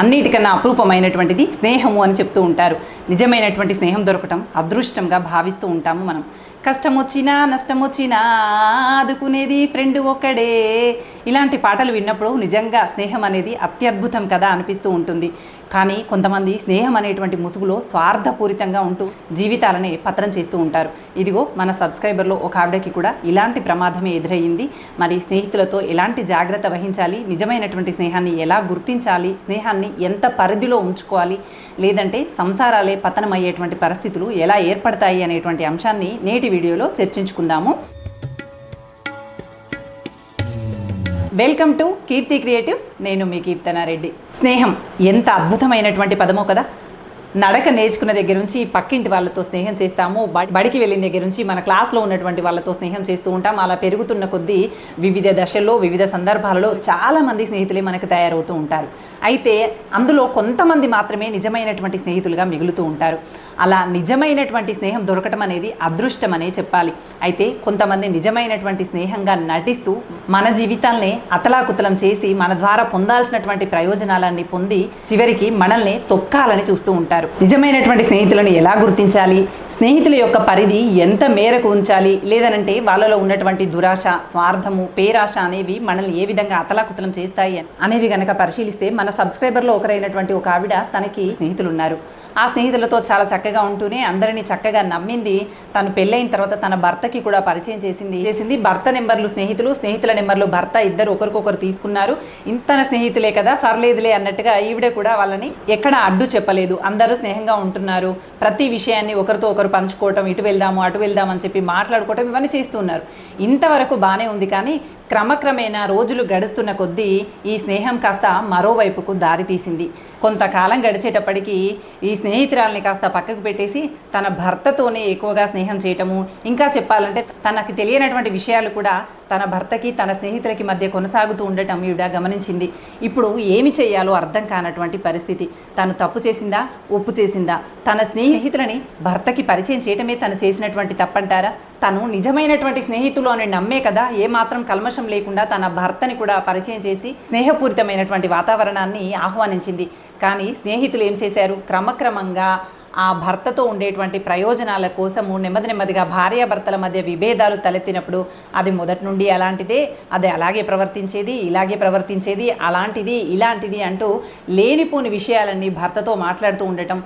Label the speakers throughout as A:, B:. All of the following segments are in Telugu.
A: అన్నిటికన్నా అపురూపమైనటువంటిది స్నేహము అని చెప్తూ ఉంటారు. నిజమైనటువంటి స్నేహం దొరకటం అదృష్టంగా భావిస్తూ ఉంటాము మనం. కష్టం వచ్చినా నష్టం వచ్చినా ఆదుకునేది ఫ్రెండ్ ఒక్కడే. ఇలాంటి పాటలు విన్నప్పుడు నిజంగా స్నేహం అనేది అత్యద్భుతం కదా అనిపిస్తూ ఉంటుంది. కానీ కొంతమంది స్నేహం అనేటువంటి ముసుగులో స్వార్థపూరితంగా ఉంటూ జీవితాలని పత్రం చేస్తూ ఉంటారు. ఇదిగో మన సబ్స్క్రైబర్లో ఒక ఆవిడకి కూడా ఇలాంటి ప్రమాదమే ఎదురయ్యింది. మరి స్నేహితులతో ఎలాంటి జాగ్రత్త వహించాలి, నిజమైనటువంటి స్నేహాన్ని ఎలా గుర్తించాలి, స్నేహాన్ని ఎంత పరిధిలో ఉంచుకోవాలి, లేదంటే సంసారాలే పతనమయ్యేటువంటి పరిస్థితులు ఎలా ఏర్పడతాయి అనేటువంటి అంశాన్ని నేటి వీడియోలో చర్చించుకుందాము. Welcome to Keerthi creatives. నేను మీ కీర్తనారెడ్డి. స్నేహం ఎంత అద్భుతమైనటువంటి పదమో కదా. నడక నేర్చుకున్న దగ్గర నుంచి పక్కింటి వాళ్ళతో స్నేహం చేస్తాము, బడికి వెళ్ళిన దగ్గర నుంచి మన క్లాస్లో ఉన్నటువంటి వాళ్ళతో స్నేహం చేస్తూ ఉంటాం. అలా పెరుగుతున్న కొద్దీ వివిధ దశల్లో వివిధ సందర్భాలలో చాలామంది స్నేహితులే మనకు తయారవుతూ ఉంటారు. అయితే అందులో కొంతమంది మాత్రమే నిజమైనటువంటి స్నేహితులుగా మిగులుతూ ఉంటారు. అలా నిజమైనటువంటి స్నేహం దొరకటం అనేది అదృష్టం అనే చెప్పాలి. అయితే కొంతమంది నిజమైనటువంటి స్నేహంగా నటిస్తూ మన జీవితాల్ని అతలాకుతలం చేసి మన ద్వారా పొందాల్సినటువంటి ప్రయోజనాలన్నీ పొంది చివరికి మనల్ని తొక్కాలని చూస్తూ ఉంటారు. నిజమైనటువంటి స్నేహితులను ఎలా గుర్తించాలి, స్నేహితుల యొక్క పరిధి ఎంత మేరకు ఉంచాలి, లేదనంటే వాళ్ళలో ఉన్నటువంటి దురాశ, స్వార్థము, పేరాశ అనేవి మనల్ని ఏ విధంగా అతలాకుతలం చేస్తాయి అనేవి గనక పరిశీలిస్తే, మన సబ్స్క్రైబర్లో ఒకరైనటువంటి ఒక ఆవిడ తనకి స్నేహితులు ఉన్నారు. ఆ స్నేహితులతో చాలా చక్కగా ఉంటూనే అందరినీ చక్కగా నమ్మింది. తను పెళ్ళైన తర్వాత తన భర్తకి కూడా పరిచయం చేసింది. భర్త నెంబర్లు స్నేహితులు, స్నేహితుల నెంబర్లు భర్త, ఇద్దరు ఒకరికొకరు తీసుకున్నారు. ఇంతన స్నేహితులే కదా, పర్లేదులే అన్నట్టుగా ఈవిడ కూడా వాళ్ళని ఎక్కడ అడ్డు చెప్పలేదు. అందరూ స్నేహంగా ఉంటున్నారు. ప్రతి విషయాన్ని ఒకరితో ఒకరు పంచుకోవటం, ఇటు వెళ్దాము అటు వెళ్దాము అని చెప్పి మాట్లాడుకోవటం, ఇవన్నీ చేస్తూ ఉన్నారు. ఇంతవరకు బాగానే ఉంది. కానీ క్రమక్రమేణా రోజులు గడుస్తున్న కొద్దీ ఈ స్నేహం కాస్త మరోవైపుకు దారి తీసింది. కొంతకాలం గడిచేటప్పటికీ ఈ స్నేహితురాల్ని కాస్త పక్కకు పెట్టేసి తన భర్తతోనే ఎక్కువగా స్నేహం చేయటము, ఇంకా చెప్పాలంటే తనకి తెలియనటువంటి విషయాలు కూడా తన భర్తకి తన స్నేహితులకి మధ్య కొనసాగుతూ ఉండటం ఈవిడ గమనించింది. ఇప్పుడు ఏమి చేయాలో అర్థం కానటువంటి పరిస్థితి. తను తప్పు చేసిందా, ఒప్పు చేసిందా? తన స్నేహితులని భర్తకి పరిచయం చేయటమే తను చేసినటువంటి తప్పంటారా? తను నిజమైనటువంటి స్నేహితులు అని నమ్మే కదా ఏమాత్రం కల్మషం లేకుండా తన భర్తని కూడా పరిచయం చేసి స్నేహపూరితమైనటువంటి వాతావరణాన్ని ఆహ్వానించింది. కానీ స్నేహితులు ఏం చేశారు? క్రమక్రమంగా ఆ భర్తతో ఉండేటువంటి ప్రయోజనాల కోసము నెమ్మదిగా భార్యాభర్తల మధ్య విభేదాలు తలెత్తినప్పుడు అది మొదటి నుండి అలాంటిదే, అది అలాగే ప్రవర్తించేది, ఇలాగే ప్రవర్తించేది, అలాంటిది ఇలాంటిది అంటూ లేనిపోని విషయాలన్నీ భర్తతో మాట్లాడుతూ ఉండటం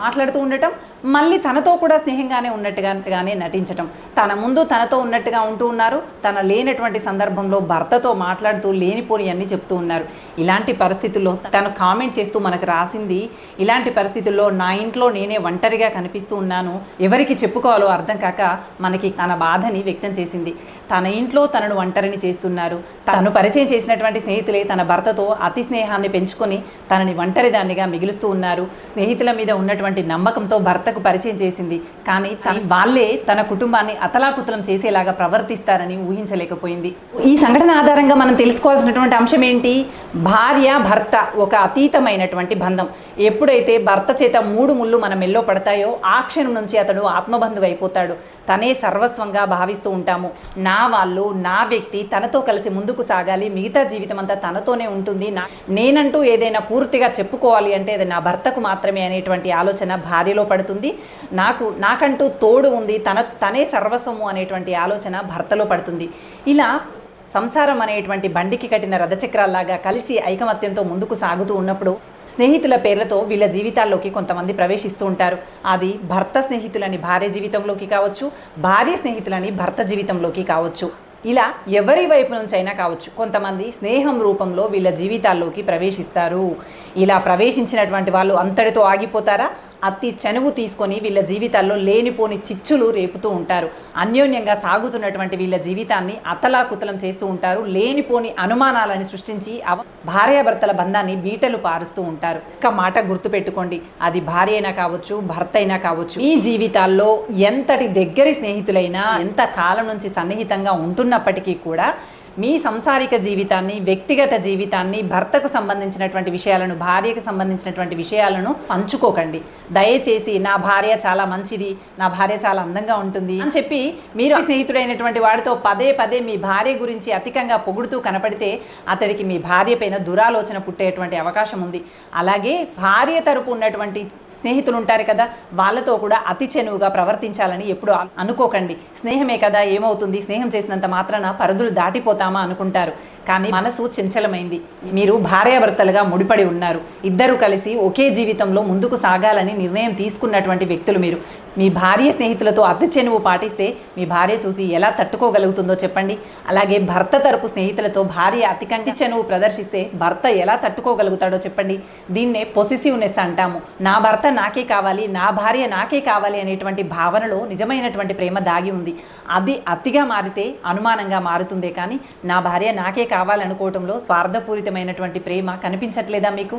A: మళ్ళీ తనతో కూడా స్నేహంగానే ఉన్నట్టుగానే నటించటం. తన ముందు తనతో ఉన్నట్టుగా ఉంటూ ఉన్నారు, తన లేనటువంటి సందర్భంలో భర్తతో మాట్లాడుతూ లేనిపోని అన్నీ చెప్తూ ఉన్నారు. ఇలాంటి పరిస్థితుల్లో తను కామెంట్ చేస్తూ మనకు రాసింది, ఇలాంటి పరిస్థితుల్లో నా ఇంట్లో నేనే ఒంటరిగా కనిపిస్తూ ఉన్నాను, ఎవరికి చెప్పుకోవాలో అర్థం కాక మనకి తన బాధని వ్యక్తం చేసింది. తన ఇంట్లో తనను ఒంటరిని చేస్తున్నారు. తను పరిచయం చేసినటువంటి స్నేహితులే తన భర్తతో అతి స్నేహాన్ని పెంచుకొని తనని ఒంటరిదాన్నిగా మిగులుస్తూ ఉన్నారు. స్నేహితుల మీద ఉన్నటువంటి నమ్మకంతో భర్తకు పరిచయం చేసింది. కానీ వాళ్ళే తన కుటుంబాన్ని అతలాకుతలం చేసేలాగా ప్రవర్తిస్తారని ఊహించలేకపోయింది. ఈ సంఘటన ఆధారంగా మనం తెలుసుకోవాల్సినటువంటి అంశం ఏంటి? భార్య భర్త ఒక అతీతమైనటువంటి బంధం. ఎప్పుడైతే భర్త చేత 3 ముళ్ళు మన మెల్లో పడతాయో ఆ క్షణం నుంచి అతడు ఆత్మబంధువు అయిపోతాడు. తనే సర్వస్వంగా భావిస్తూ ఉంటాము. నా వాళ్ళు, నా వ్యక్తి తనతో కలిసి ముందుకు సాగాలి, మిగతా జీవితం అంతా తనతోనే ఉంటుంది, నేనంటూ ఏదైనా పూర్తిగా చెప్పుకోవాలి అంటే అది నా భర్తకు మాత్రమే అనేటువంటి ఆలోచన భార్యలో పడుతుంది. నాకంటూ తోడు ఉంది, తనే సర్వస్వము అనేటువంటి ఆలోచన భర్తలో పడుతుంది. ఇలా సంసారం అనేటువంటి బండికి కట్టిన రథచక్రాల్లాగా కలిసి ఐకమత్యంతో ముందుకు సాగుతూ ఉన్నప్పుడు స్నేహితుల పేర్లతో వీళ్ళ జీవితాల్లోకి కొంతమంది ప్రవేశిస్తూ ఉంటారు. అది భర్త స్నేహితులని భార్య జీవితంలోకి కావచ్చు, భార్య స్నేహితులని భర్త జీవితంలోకి కావచ్చు. ఇలా ఎవరి వైపు నుంచి అయినా కావచ్చు, కొంతమంది స్నేహం రూపంలో వీళ్ళ జీవితాల్లోకి ప్రవేశిస్తారు. ఇలా ప్రవేశించినటువంటి వాళ్ళు అంతటితో ఆగిపోతారా? అతి చనువు తీసుకొని వీళ్ళ జీవితాల్లో లేనిపోని చిచ్చులు రేపుతూ ఉంటారు. అన్యోన్యంగా సాగుతున్నటువంటి వీళ్ళ జీవితాన్ని అతలాకుతలం చేస్తూ ఉంటారు. లేనిపోని అనుమానాలని సృష్టించి భార్యాభర్తల బంధాన్ని బీటలు పారుస్తూ ఉంటారు. ఒక మాట గుర్తుపెట్టుకోండి, అది భార్య అయినా కావచ్చు, భర్త అయినా కావచ్చు, ఈ జీవితాల్లో ఎంతటి దగ్గరి స్నేహితులైనా, ఎంత కాలం నుంచి సన్నిహితంగా ఉంటున్నప్పటికీ కూడా మీ సంసారిక జీవితాన్ని, వ్యక్తిగత జీవితాన్ని, భర్తకు సంబంధించినటువంటి విషయాలను, భార్యకు సంబంధించినటువంటి విషయాలను పంచుకోకండి. దయచేసి నా భార్య చాలా మంచిది, నా భార్య చాలా అందంగా ఉంటుంది అని చెప్పి మీరు స్నేహితుడైనటువంటి వాడితో పదే పదే మీ భార్య గురించి అధికంగా పొగుడుతూ కనపడితే అతడికి మీ భార్య పైన దురాలోచన పుట్టేటువంటి అవకాశం ఉంది. అలాగే భార్య తరపు ఉన్నటువంటి స్నేహితులు ఉంటారు కదా, వాళ్ళతో కూడా అతి చెనువుగా ప్రవర్తించాలని ఎప్పుడు అనుకోకండి. స్నేహమే కదా, ఏమవుతుంది, స్నేహం చేసినంత మాత్రాన పరిధులు దాటిపోతామా అనుకుంటారు. కానీ మనసు చంచలమైంది. మీరు భార్యాభర్తలుగా ముడిపడి ఉన్నారు. ఇద్దరు కలిసి ఒకే జీవితంలో ముందుకు సాగాలని నిర్ణయం తీసుకున్నటువంటి వ్యక్తులు మీరు. మీ భార్య స్నేహితులతో అతి చెనువు పాటిస్తే మీ భార్య చూసి ఎలా తట్టుకోగలుగుతుందో చెప్పండి. అలాగే భర్త తరపు స్నేహితులతో భార్య అతికంగా చెనువు ప్రదర్శిస్తే భర్త ఎలా తట్టుకోగలుగుతాడో చెప్పండి. దీన్నే పొసెసివ్నెస్ అంటాము. నా భర్త నాకే కావాలి, నా భార్య నాకే కావాలి అనేటువంటి భావనలో నిజమైనటువంటి ప్రేమ దాగి ఉంది. అది అతిగా మారితే అనుమానంగా మారుతుందే కానీ నా భార్య నాకే కావాలనుకోవటంలో స్వార్థపూరితమైనటువంటి ప్రేమ కనిపించట్లేదా మీకు?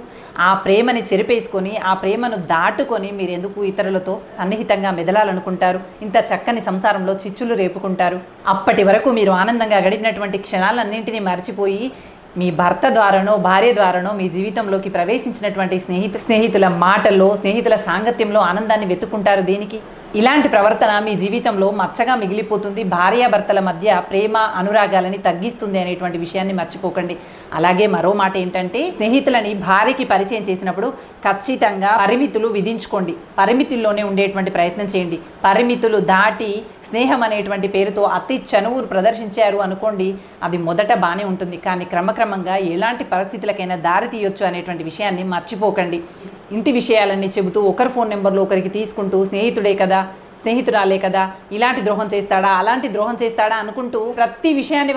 A: ఆ ప్రేమని చెరిపేసుకొని, ఆ ప్రేమను దాటుకొని మీరు ఎందుకు ఇతరులతో సన్నిహితంగా మెదలాలనుకుంటారు? ఇంత చక్కని సంసారంలో చిచ్చులు రేపుకుంటారు. అప్పటి వరకు మీరు ఆనందంగా గడిపినటువంటి క్షణాలన్నింటినీ మర్చిపోయి మీ భర్త ద్వారానో భార్య ద్వారానో మీ జీవితంలోకి ప్రవేశించినటువంటి స్నేహితుల మాటల్లో, స్నేహితుల సాంగత్యంలో ఆనందాన్ని వెతుక్కుంటారు. దేనికి? ఇలాంటి ప్రవర్తన మీ జీవితంలో మచ్చగా మిగిలిపోతుంది. భార్యాభర్తల మధ్య ప్రేమ అనురాగాలని తగ్గిస్తుంది అనేటువంటి విషయాన్ని మర్చిపోకండి. అలాగే మరో మాట ఏంటంటే, స్నేహితులని భార్యకి పరిచయం చేసినప్పుడు ఖచ్చితంగా పరిమితులు విధించుకోండి. పరిమితుల్లోనే ఉండేటువంటి ప్రయత్నం చేయండి. పరిమితులు దాటి స్నేహం అనేటువంటి పేరుతో అతి చనువు ప్రదర్శించారు అనుకోండి, అది మొదట బాగానే ఉంటుంది, కానీ క్రమక్రమంగా ఎలాంటి పరిస్థితులకైనా దారి తీయొచ్చు అనేటువంటి విషయాన్ని మర్చిపోకండి. ఇంటి విషయాలన్నీ చెబుతూ ఒకరి ఫోన్ నెంబర్లు ఒకరికి తీసుకుంటూ స్నేహితుడే కదా, స్నేహితురాలే కదా, ఇలాంటి ద్రోహం చేస్తాడా, అలాంటి ద్రోహం చేస్తాడా అనుకుంటూ ప్రతి విషయాన్ని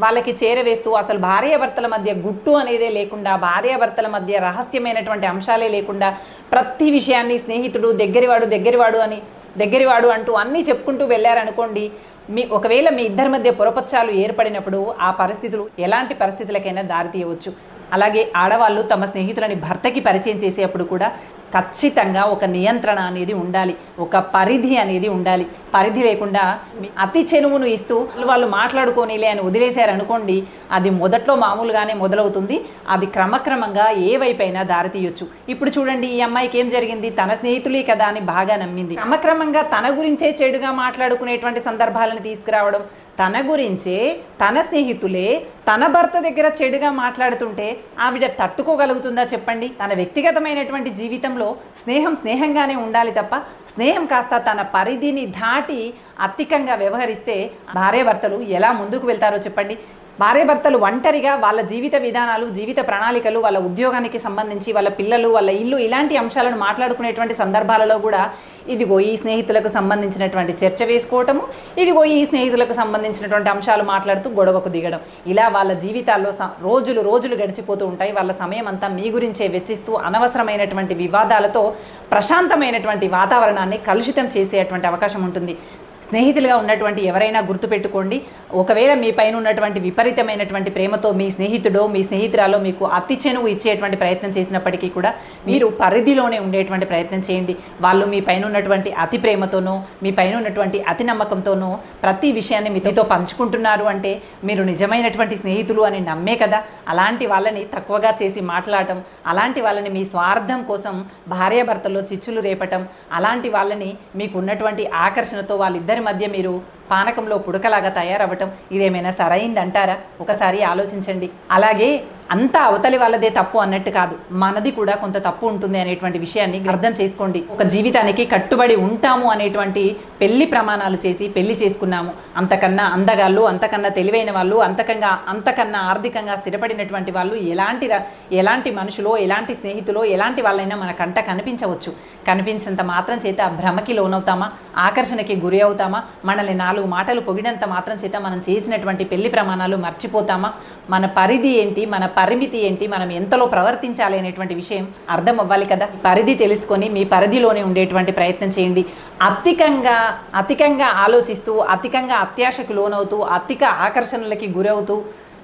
A: వాళ్ళకి చేరవేస్తూ అసలు భార్యాభర్తల మధ్య గుట్టు అనేదే లేకుండా, భార్యాభర్తల మధ్య రహస్యమైనటువంటి అంశాలే లేకుండా ప్రతి విషయాన్ని స్నేహితుడు దగ్గరివాడు అంటూ అన్నీ చెప్పుకుంటూ వెళ్ళారనుకోండి, ఒకవేళ మీ ఇద్దరి మధ్య పొరపచ్చాలు ఏర్పడినప్పుడు ఆ పరిస్థితులు ఎలాంటి పరిస్థితులకైనా దారితీయవచ్చు. అలాగే ఆడవాళ్ళు తమ స్నేహితులని భర్తకి పరిచయం చేసేటప్పుడు కూడా ఖచ్చితంగా ఒక నియంత్రణ అనేది ఉండాలి, ఒక పరిధి అనేది ఉండాలి. పరిధి లేకుండా అతి చెనువును ఇస్తూ వాళ్ళు మాట్లాడుకోనిలే అని వదిలేశారనుకోండి, అది మొదట్లో మామూలుగానే మొదలవుతుంది, అది క్రమక్రమంగా ఏ వైపైనా దారితీయొచ్చు. ఇప్పుడు చూడండి, ఈ అమ్మాయికి ఏం జరిగింది, తన స్నేహితులే కదా అని బాగా నమ్మింది. క్రమక్రమంగా తన గురించే చెడుగా మాట్లాడుకునేటువంటి సందర్భాలను తీసుకురావడం, తన గురించే తన స్నేహితులే తన భర్త దగ్గర చెడుగా మాట్లాడుతుంటే ఆవిడ తట్టుకోగలుగుతుందా చెప్పండి? తన వ్యక్తిగతమైనటువంటి జీవితంలో స్నేహంగానే ఉండాలి తప్ప స్నేహం కాస్త తన పరిధిని దాటి అధికంగా వ్యవహరిస్తే భార్యాభర్తలు ఎలా ముందుకు వెళ్తారో చెప్పండి. భార్యాభర్తలు ఒంటరిగా వాళ్ళ జీవిత విధానాలు, జీవిత ప్రణాళికలు, వాళ్ళ ఉద్యోగానికి సంబంధించి, వాళ్ళ పిల్లలు, వాళ్ళ ఇల్లు, ఇలాంటి అంశాలను మాట్లాడుకునేటువంటి సందర్భాలలో కూడా ఇదిగో ఈ స్నేహితులకు సంబంధించినటువంటి చర్చ వేసుకోవటము, ఇదిగో ఈ స్నేహితులకు సంబంధించినటువంటి అంశాలు మాట్లాడుతూ గొడవకు దిగడం, ఇలా వాళ్ళ జీవితాల్లో రోజులు గడిచిపోతూ ఉంటాయి. వాళ్ళ సమయం అంతా మీ గురించే వెచ్చిస్తూ అనవసరమైనటువంటి వివాదాలతో ప్రశాంతమైనటువంటి వాతావరణాన్ని కలుషితం చేసేటువంటి అవకాశం ఉంటుంది. స్నేహితులుగా ఉన్నటువంటి ఎవరైనా గుర్తుపెట్టుకోండి, ఒకవేళ మీ పైన ఉన్నటువంటి విపరీతమైనటువంటి ప్రేమతో మీ స్నేహితుడో మీ స్నేహితురాలో మీకు అతి చెనువు ఇచ్చేటువంటి ప్రయత్నం చేసినప్పటికీ కూడా మీరు పరిధిలోనే ఉండేటువంటి ప్రయత్నం చేయండి. వాళ్ళు మీ పైన ఉన్నటువంటి అతి ప్రేమతోనో మీ పైన ఉన్నటువంటి అతి నమ్మకంతోనో ప్రతి విషయాన్ని మీతో పంచుకుంటున్నారు అంటే మీరు నిజమైనటువంటి స్నేహితులు అని నమ్మే కదా. అలాంటి వాళ్ళని తక్కువగా చేసి మాట్లాడటం, అలాంటి వాళ్ళని మీ స్వార్థం కోసం భార్యాభర్తల్లో చిచ్చులు రేపటం, అలాంటి వాళ్ళని మీకు ఉన్నటువంటి ఆకర్షణతో వాళ్ళిద్దరి మధ్య మీరు పానకంలో పుడకలాగా తయారవ్వటం, ఇదేమైనా సరైందంటారా? ఒకసారి ఆలోచించండి. అలాగే అంతా అవతలి వాళ్ళదే తప్పు అన్నట్టు కాదు, మనది కూడా కొంత తప్పు ఉంటుంది అనేటువంటి విషయాన్ని అర్థం చేసుకోండి. ఒక జీవితానికి కట్టుబడి ఉంటాము అనేటువంటి పెళ్లి ప్రమాణాలు చేసి పెళ్లి చేసుకున్నాము, అంతకన్నా అందగాళ్ళు, అంతకన్నా తెలివైన వాళ్ళు, అంతకన్నా ఆర్థికంగా స్థిరపడినటువంటి వాళ్ళు ఎలాంటి మనుషులో, ఎలాంటి స్నేహితులో, ఎలాంటి వాళ్ళైనా మన కంట కనిపించవచ్చు. కనిపించినంత మాత్రం చేత భ్రమకి లోనవుతామా, ఆకర్షణకి గురి అవుతామా, మనల్ని 4 మాటలు పొగిడంత మాత్రం చేత మనం చేసినటువంటి పెళ్లి ప్రమాణాలు మర్చిపోతామా? మన పరిధి ఏంటి, మన పరిమితి ఏంటి, మనం ఎంతలో ప్రవర్తించాలి అనేటువంటి విషయం అర్థం అవ్వాలి కదా. పరిధి తెలుసుకొని మీ పరిధిలోనే ఉండేటువంటి ప్రయత్నం చేయండి. అధికంగా ఆలోచిస్తూ, అధికంగా అత్యాశకు లోనవుతూ, అధిక ఆకర్షణలకి గురవుతూ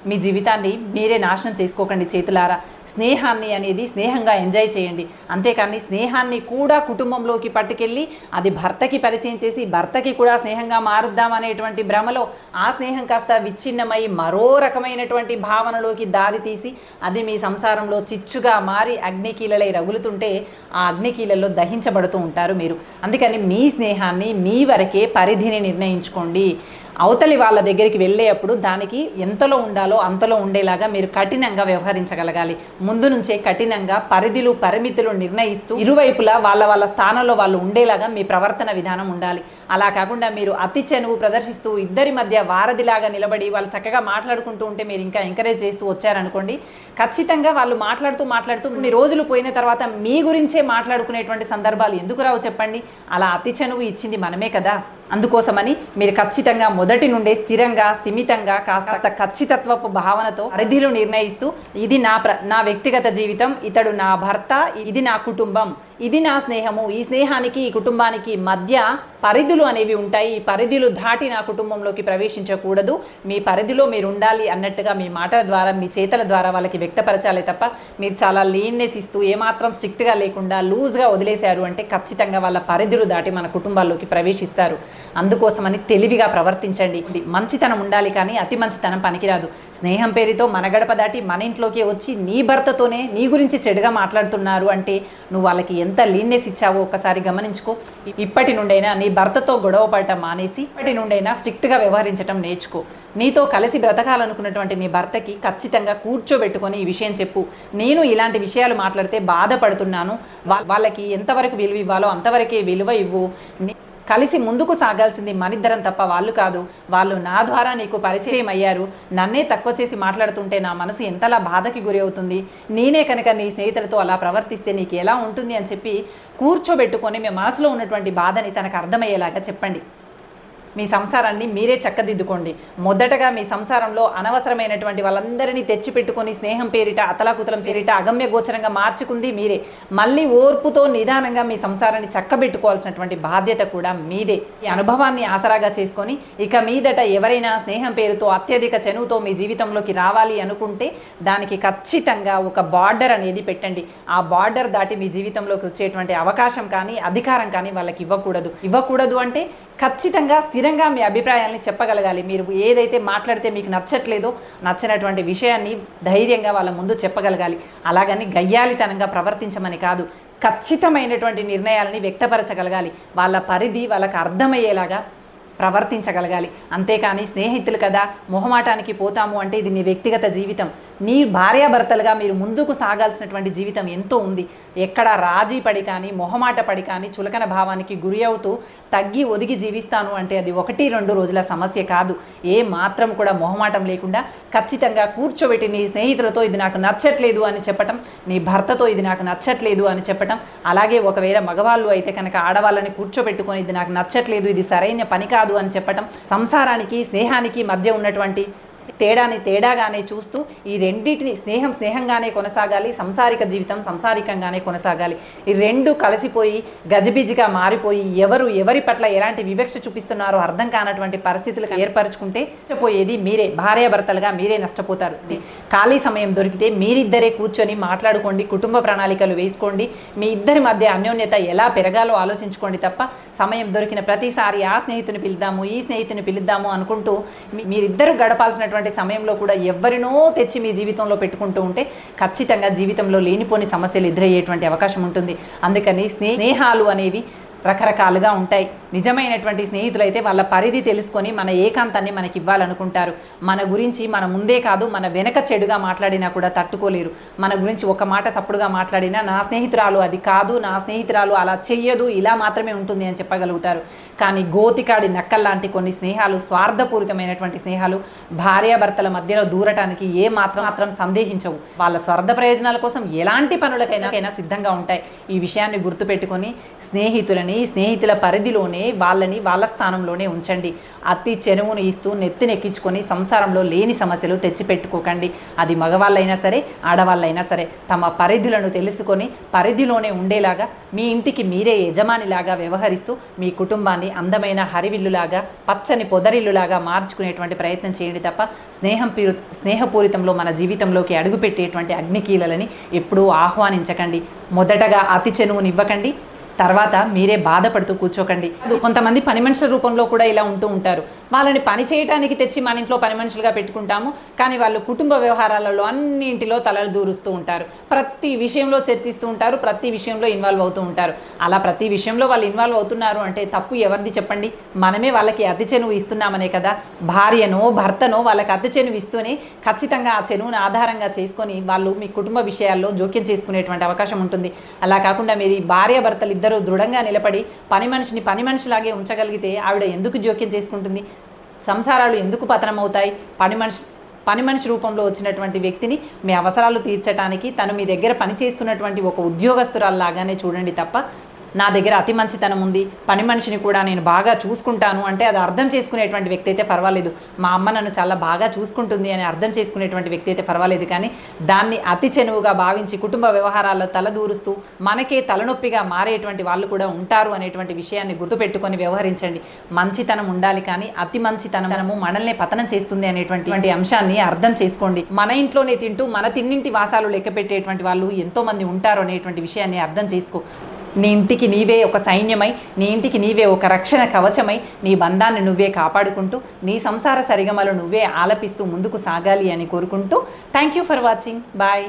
A: మీ జీవితాన్ని మీరే నాశనం చేసుకోకండి చేతులారా. స్నేహాన్ని అనేది స్నేహంగా ఎంజాయ్ చేయండి. అంతేకాని స్నేహాన్ని కూడా కుటుంబంలోకి పట్టుకెళ్ళి అది భర్తకి పరిచయం చేసి భర్తకి కూడా స్నేహంగా మారుద్దామనేటువంటి భ్రమలో ఆ స్నేహం కాస్త విచ్ఛిన్నమై మరో రకమైనటువంటి భావనలోకి దారి తీసి అది మీ సంసారంలో చిచ్చుగా మారి అగ్నికీలలై రగులుతుంటే ఆ అగ్నికీలలో దహించబడుతూ ఉంటారు మీరు. అందుకని మీ స్నేహాన్ని మీ వరకే పరిధిని నిర్ణయించుకోండి. అవతలి వాళ్ళ దగ్గరికి వెళ్ళేటప్పుడు దానికి ఎంతలో ఉండాలో అంతలో ఉండేలాగా మీరు కఠినంగా వ్యవహరించగలగాలి. ముందు నుంచే కఠినంగా పరిమితులు నిర్ణయిస్తూ ఇరువైపులా వాళ్ళ స్థానంలో వాళ్ళు ఉండేలాగా మీ ప్రవర్తన విధానం ఉండాలి. అలా కాకుండా మీరు అతి చనువు ప్రదర్శిస్తూ ఇద్దరి మధ్య వారధిలాగా నిలబడి వాళ్ళు చక్కగా మాట్లాడుకుంటూ ఉంటే మీరు ఇంకా ఎంకరేజ్ చేస్తూ వచ్చారనుకోండి, ఖచ్చితంగా వాళ్ళు మాట్లాడుతూ కొన్ని రోజులు పోయిన తర్వాత మీ గురించే మాట్లాడుకునేటువంటి సందర్భాలు ఎందుకు రావు చెప్పండి? అలా అతి చనువు ఇచ్చింది మనమే కదా. అందుకోసమని మీరు ఖచ్చితంగా మొదటి నుండే స్థిరంగా స్థిమితంగా కాస్త ఖచ్చితత్వపు భావనతో పరిధిలో నిర్ణయిస్తూ ఇది నా వ్యక్తిగత జీవితం, ఇతడు నా భర్త, ఇది నా కుటుంబం, ఇది నా స్నేహము, ఈ స్నేహానికి ఈ కుటుంబానికి మధ్య పరిధులు అనేవి ఉంటాయి. ఈ పరిధులు దాటి నా కుటుంబంలోకి ప్రవేశించకూడదు, మీ పరిధిలో మీరు ఉండాలి అన్నట్టుగా మీ మాటల ద్వారా మీ చేతల ద్వారా వాళ్ళకి వ్యక్తపరచాలి తప్ప మీరు చాలా లీన్నెస్ ఇస్తూ ఏమాత్రం స్ట్రిక్ట్గా లేకుండా లూజ్గా వదిలేశారు అంటే ఖచ్చితంగా వాళ్ళ పరిధులు దాటి మన కుటుంబాల్లోకి ప్రవేశిస్తారు. అందుకోసమని తెలివిగా ప్రవర్తించండి. మంచితనం ఉండాలి కానీ అతి మంచితనం పనికిరాదు. స్నేహం పేరుతో మన గడప దాటి మన ఇంట్లోకి వచ్చి నీ భర్తతోనే నీ గురించి చెడుగా మాట్లాడుతున్నారు అంటే నువ్వు వాళ్ళకి ఎంత లీన్నెస్ ఇచ్చావో ఒక్కసారి గమనించుకో. ఇప్పటి నుండైనా నీ భర్తతో గొడవ పడటం మానేసి ఇప్పటి నుండైనా స్ట్రిక్ట్గా వ్యవహరించడం నేర్చుకో. నీతో కలిసి బ్రతకాలనుకున్నటువంటి నీ భర్తకి ఖచ్చితంగా కూర్చోబెట్టుకొని ఈ విషయం చెప్పు. నేను ఇలాంటి విషయాలు మాట్లాడితే బాధపడుతున్నాను, వాళ్ళకి ఎంతవరకు విలువ ఇవ్వాలో అంతవరకే విలువ ఇవ్వు. కలిసి ముందుకు సాగాల్సింది మనిద్దరం తప్ప వాళ్ళు కాదు. వాళ్ళు నా ద్వారా నీకు పరిచయం అయ్యారు, నన్నే తక్కువ చేసి మాట్లాడుతుంటే నా మనసు ఎంతలా బాధకి గురి అవుతుంది. నేనే కనుక నీ స్నేహితులతో అలా ప్రవర్తిస్తే నీకు ఎలా ఉంటుంది అని చెప్పి కూర్చోబెట్టుకొని మీ మనసులో ఉన్నటువంటి బాధని తనకు అర్థమయ్యేలాగా చెప్పండి. మీ సంసారాన్ని మీరే చక్కదిద్దుకోండి. మొదటగా మీ సంసారంలో అనవసరమైనటువంటి వాళ్ళందరినీ తెచ్చిపెట్టుకొని స్నేహం పేరిట అతలాకుతలం పేరిట అగమ్య గోచరంగా మార్చుకుంది మీరే. మళ్ళీ ఓర్పుతో నిదానంగా మీ సంసారాన్ని చక్కబెట్టుకోవాల్సినటువంటి బాధ్యత కూడా మీదే. ఈ అనుభవాన్ని ఆసరాగా చేసుకొని ఇక మీదట ఎవరైనా స్నేహం పేరుతో అత్యధిక చనువుతో మీ జీవితంలోకి రావాలి అనుకుంటే దానికి ఖచ్చితంగా ఒక బార్డర్ అనేది పెట్టండి. ఆ బార్డర్ దాటి మీ జీవితంలోకి వచ్చేటువంటి అవకాశం కానీ అధికారం కానీ వాళ్ళకి ఇవ్వకూడదు అంటే ఖచ్చితంగా స్థిరంగా మీ అభిప్రాయాన్ని చెప్పగలగాలి. మీరు ఏదైతే మాట్లాడితే మీకు నచ్చట్లేదో నచ్చినటువంటి విషయాన్ని ధైర్యంగా వాళ్ళ ముందు చెప్పగలగాలి. అలాగని గయ్యాలితనంగా ప్రవర్తించమని కాదు, ఖచ్చితమైనటువంటి నిర్ణయాలని వ్యక్తపరచగలగాలి. వాళ్ళ పరిధి వాళ్ళకి అర్థమయ్యేలాగా ప్రవర్తించగలగాలి. అంతేకాని స్నేహితులు కదా మొహమాటానికి పోతాము అంటే ఇది నీ వ్యక్తిగత జీవితం. నీ భార్యాభర్తలుగా మీరు ముందుకు సాగాల్సినటువంటి జీవితం ఎంతో ఉంది. ఎక్కడ రాజీ పడి కానీ మొహమాట పడి కానీ చులకన భావానికి గురి అవుతూ తగ్గి ఒదిగి జీవిస్తాను అంటే అది 1-2 రోజుల సమస్య కాదు. ఏ మాత్రం కూడా మొహమాటం లేకుండా ఖచ్చితంగా కూర్చోబెట్టి నీ స్నేహితులతో ఇది నాకు నచ్చట్లేదు అని చెప్పటం, నీ భర్తతో ఇది నాకు నచ్చట్లేదు అని చెప్పటం, అలాగే ఒకవేళ మగవాళ్ళు అయితే కనుక ఆడవాళ్ళని కూర్చోబెట్టుకొని ఇది నాకు నచ్చట్లేదు, ఇది సరైన పని కాదు అని చెప్పటం, సంసారానికి స్నేహానికి మధ్య ఉన్నటువంటి తేడాగానే చూస్తూ ఈ రెండింటిని స్నేహంగానే కొనసాగాలి, సంసారిక జీవితం సంసారికంగానే కొనసాగాలి. ఈ రెండు కలిసిపోయి గజిబిజిగా మారిపోయి ఎవరి పట్ల ఎలాంటి వివక్ష చూపిస్తున్నారో అర్థం కానటువంటి పరిస్థితులు ఏర్పరచుకుంటే నష్టపోయేది మీరే. భార్యాభర్తలుగా మీరే నష్టపోతారు. ఖాళీ సమయం దొరికితే మీరిద్దరే కూర్చొని మాట్లాడుకోండి, కుటుంబ ప్రణాళికలు వేసుకోండి, మీ ఇద్దరి మధ్య అన్యోన్యత ఎలా పెరగాలో ఆలోచించుకోండి తప్ప సమయం దొరికిన ప్రతిసారి ఆ స్నేహితుని పిలుద్దాము ఈ స్నేహితుని పిలుద్దాము అనుకుంటూ మీరిద్దరు గడపాల్సినటువంటి సమయంలో కూడా ఎవరినో తెచ్చి మీ జీవితంలో పెట్టుకుంటూ ఉంటే ఖచ్చితంగా జీవితంలో లేనిపోని సమస్యలు ఎదురయ్యేటువంటి అవకాశం ఉంటుంది. అందుకని స్నేహాలు అనేవి రకరకాలుగా ఉంటాయి. నిజమైనటువంటి స్నేహితులైతే వాళ్ళ పరిధి తెలుసుకొని మన ఏకాంతాన్ని మనకి ఇవ్వాలనుకుంటారు. మన గురించి మన ముందే కాదు మన వెనక చెడుగా మాట్లాడినా కూడా తట్టుకోలేరు. మన గురించి ఒక మాట తప్పుడుగా మాట్లాడినా నా స్నేహితురాలు అది కాదు, నా స్నేహితురాలు అలా చెయ్యదు, ఇలా మాత్రమే ఉంటుంది అని చెప్పగలుగుతారు. కానీ గోతికాడి నక్కల్లాంటి కొన్ని స్నేహాలు, స్వార్థపూరితమైనటువంటి స్నేహాలు భార్యాభర్తల మధ్యలో దూరటానికి ఏ మాత్రం సందేహించవు. వాళ్ళ స్వార్థ ప్రయోజనాల కోసం ఎలాంటి పనులకైనా సిద్ధంగా ఉంటాయి. ఈ విషయాన్ని గుర్తుపెట్టుకొని స్నేహితులని స్నేహితులని స్నేహితుల పరిధిలోనే వాళ్ళని వాళ్ళ స్థానంలోనే ఉంచండి. అతి చెనువును ఇస్తూ నెత్తినెక్కించుకొని సంసారంలో లేని సమస్యలు తెచ్చిపెట్టుకోకండి. అది మగవాళ్ళైనా సరే ఆడవాళ్ళైనా సరే తమ పరిధులను తెలుసుకొని పరిధిలోనే ఉండేలాగా మీ ఇంటికి మీరే యజమానిలాగా వ్యవహరిస్తూ మీ కుటుంబాన్ని అందమైన హరివిల్లులాగా పచ్చని పొదరిల్లులాగా మార్చుకునేటువంటి ప్రయత్నం చేయండి తప్ప స్నేహపూరితంలో మన జీవితంలోకి అడుగుపెట్టేటువంటి అగ్నికీలలని ఎప్పుడూ ఆహ్వానించకండి. మొదటగా అతి చెనువునివ్వకండి, తర్వాత మీరే బాధపడుతూ కూర్చోకండి. కొంతమంది పని మనుషుల రూపంలో కూడా ఇలా ఉంటూ ఉంటారు. వాళ్ళని పని చేయడానికి తెచ్చి మన ఇంట్లో పని మనుషులుగా పెట్టుకుంటాము, కానీ వాళ్ళు కుటుంబ వ్యవహారాలలో అన్నింటిలో తలలు దూరుస్తూ ఉంటారు. ప్రతి విషయంలో చర్చిస్తూ ఉంటారు, ప్రతి విషయంలో ఇన్వాల్వ్ అవుతూ ఉంటారు. అలా ప్రతి విషయంలో వాళ్ళు ఇన్వాల్వ్ అవుతున్నారు అంటే తప్పు ఎవరిది చెప్పండి? మనమే వాళ్ళకి అతి చెనువు ఇస్తున్నామనే కదా. భార్యనో భర్తనో వాళ్ళకి అతి చెనువు ఇస్తూనే ఖచ్చితంగా ఆ చెనువును ఆధారంగా చేసుకొని వాళ్ళు మీ కుటుంబ విషయాల్లో జోక్యం చేసుకునేటువంటి అవకాశం ఉంటుంది. అలా కాకుండా మీరు భార్య భర్తలు ఇద్దరు దృఢంగా నిలబడి పని మనిషిలాగే ఉంచగలిగితే ఆవిడ ఎందుకు జోక్యం చేసుకుంటుంది? సంసారాలు ఎందుకు పతనమవుతాయి? పని మనిషి రూపంలో వచ్చినటువంటి వ్యక్తిని మీ అవసరాలు తీర్చడానికి తను మీ దగ్గర పనిచేస్తున్నటువంటి ఒక ఉద్యోగస్తురాల్లాగానే చూడండి తప్ప నా దగ్గర అతి మంచితనం ఉంది, పని మనిషిని కూడా నేను బాగా చూసుకుంటాను అంటే అది అర్థం చేసుకునేటువంటి వ్యక్తి అయితే పర్వాలేదు. మా అమ్మ నన్ను చాలా బాగా చూసుకుంటుంది అని అర్థం చేసుకునేటువంటి వ్యక్తి అయితే పర్వాలేదు. కానీ దాన్ని అతి చెనువుగా భావించి కుటుంబ వ్యవహారాల్లో తలదూరుస్తూ మనకే తలనొప్పిగా మారేటువంటి వాళ్ళు కూడా ఉంటారు అనేటువంటి విషయాన్ని గుర్తుపెట్టుకొని వ్యవహరించండి. మంచితనం ఉండాలి, కానీ అతి మంచితనము మనల్ని పతనం చేస్తుంది అనేటువంటి అంశాన్ని అర్థం చేసుకోండి. మన ఇంట్లోనే తింటూ మన తిన్నింటి వాసాలు లెక్క పెట్టేటువంటి వాళ్ళు ఎంతోమంది ఉంటారు అనేటువంటి విషయాన్ని అర్థం చేసుకో. నీ ఇంటికి నీవే ఒక సైన్యమై, నీ ఇంటికి నీవే ఒక రక్షణ కవచమై, నీ బంధాన్ని నువ్వే కాపాడుకుంటూ నీ సంసార సరిగమలు నువ్వే ఆలపిస్తూ ముందుకు సాగాలి అని కోరుకుంటూ thank you for watching. Bye.